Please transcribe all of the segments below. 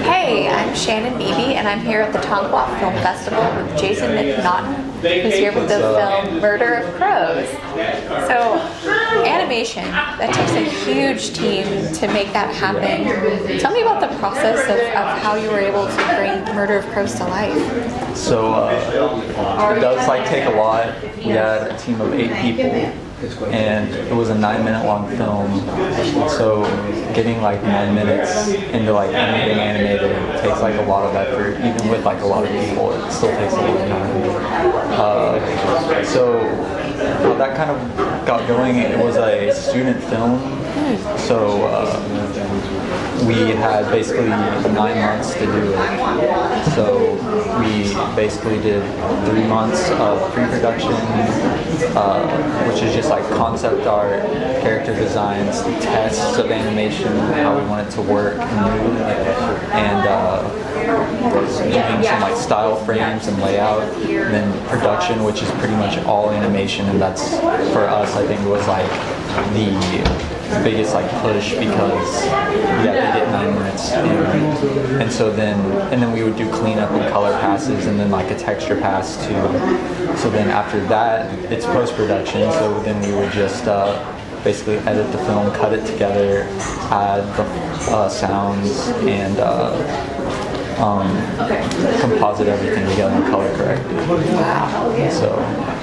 Hey, I'm Shannon Beeby, and I'm here at the Tonkawa Film Festival with Jason McNaughton, who's here with the film Murder of Crows. So, animation, that takes a huge team to make that happen. Tell me about the process of how you were able to bring Murder of Crows to life. So, it does take a lot. We had a team of 8 people, and it was a 9-minute long film. So getting 9 minutes into anything animated takes a lot of effort. Even with a lot of people, it still takes a long time. So how that kind of got going, it was a student film. So we had basically 9 months to do it. So we basically did 3 months of pre-production, which is just concept art, character designs, tests of animation, how we want it to work and move, and doing some style frames and layout, and then production, which is pretty much all animation, and that's for us I think was the biggest push, because we had to get 9 minutes and so then we would do cleanup and color passes, and then a texture pass too. So then after that it's post-production, so then we would just basically edit the film, cut it together, add the sounds, and composite everything together and color correct it. Wow. So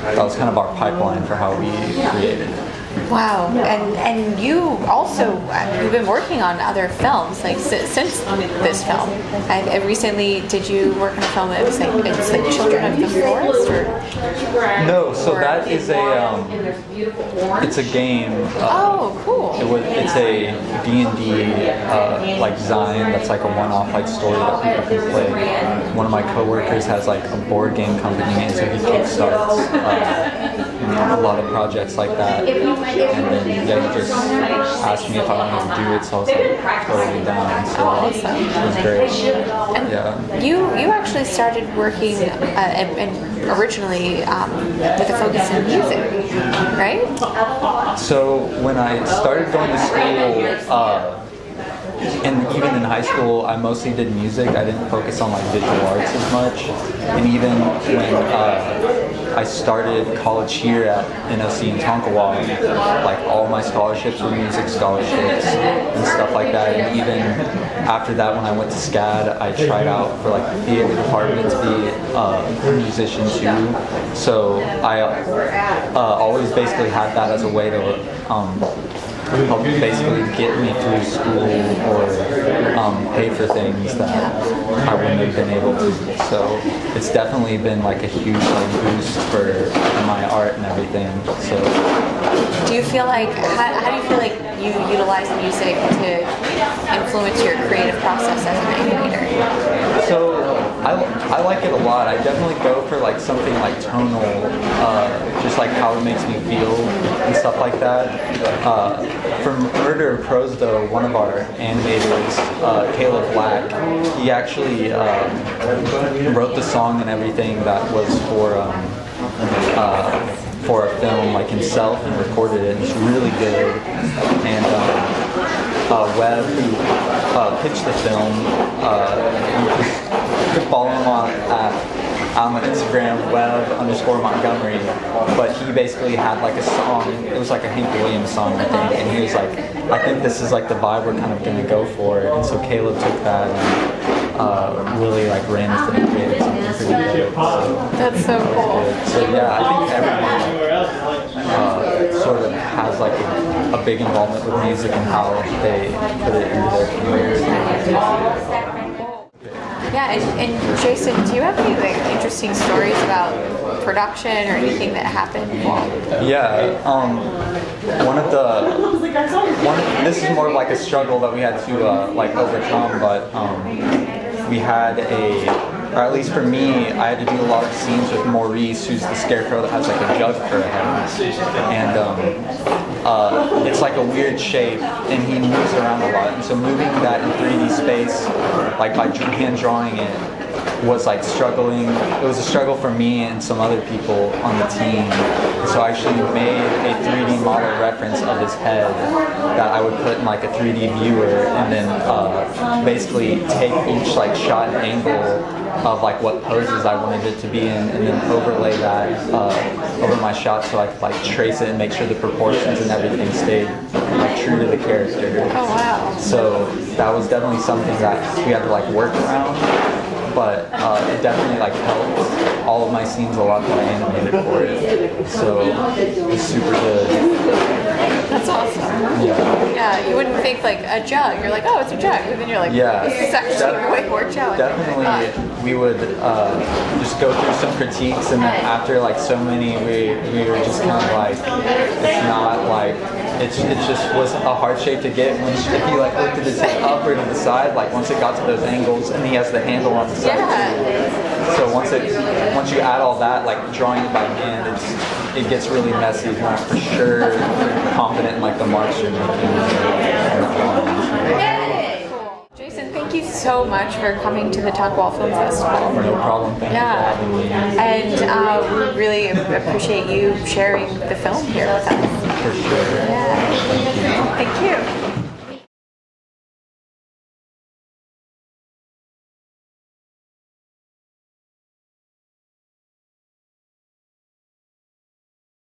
that was kind of our pipeline for how we created. Wow, and you also, you've been working on other films, since this film. I recently, did you work on a film that was it's Children of the Forest, or? No, so that is it's a game. Oh, cool. It's a D&D, design that's a one-off story that people can play. One of my coworkers has a board game company, and so he kickstarts a lot of projects like that. And then he just asked me if I wanted to do it, so I was totally down. So it was great. And you actually started working and originally with a focus in music, right? So when I started going to school, and even in high school, I mostly did music. I didn't focus on visual arts as much. And even when I started college here at NOC in Tonkawa, all my scholarships were music scholarships and stuff like that. And even after that, when I went to SCAD, I tried out for the theater department to be a musician too. So I always basically had that as a way to help basically get me through school or pay for things that I wouldn't have been able to. So it's definitely been a huge boost for my art and everything. So do you feel how do you feel you utilize music to influence your creative process as an animator? So I like it a lot. I definitely go for something tonal, just how it makes me feel and stuff like that. For Murder of Crows though, one of our animators, Caleb Black, he actually wrote the song and everything that was for a film himself, and recorded it. It's really good. And Webb, who pitched the film, you can follow him on Instagram, Webb_Montgomery, but he basically had a song. It was a Hank Williams song, I think, and he was I think this is the vibe we're kind of going to go for. And so Caleb took that and really ran with it and created something pretty good. So, that's so cool. So yeah, I think everyone sort of has a big involvement with music and how they put it into their careers. Yeah, and Jason, do you have any interesting stories about production or anything that happened? Yeah, this is more of a struggle that we had to overcome, but we had or at least for me, I had to do a lot of scenes with Maurice, who's the scarecrow that has a jug for a head, and it's a weird shape, and he moves around a lot, and so moving that in 3D space, by hand drawing it, was like struggling. It was a struggle for me and some other people on the team. So I actually made a 3D model reference of his head that I would put in like a 3D viewer, and then basically take each like shot and angle of like what poses I wanted it to be in, and then overlay that over my shot so I could like trace it and make sure the proportions and everything stayed like true to the character. Oh wow. So that was definitely something that we had to like work around, but it definitely like helped all of my scenes a lot that I animated for it. So it's super good. That's awesome. Yeah, you wouldn't think like a jug. You're like, oh, it's a jug, and then you're like, this is actually way more challenging. Definitely, we would just go through some critiques, and then after like so many, we were just kind of like, it's not like it just was a hard shape to get. When if you like looked at it up or to the side, like once it got to those angles, and he has the handle on the side too. So once you add all that, like drawing it by hand, it gets really messy. You're not for sure confident in like the marks you're making. Jason, thank you so much for coming to the Tonkawa Film Festival. No problem. Thank you for having me. And we really appreciate you sharing the film here with us. For sure. Yeah. Thank you.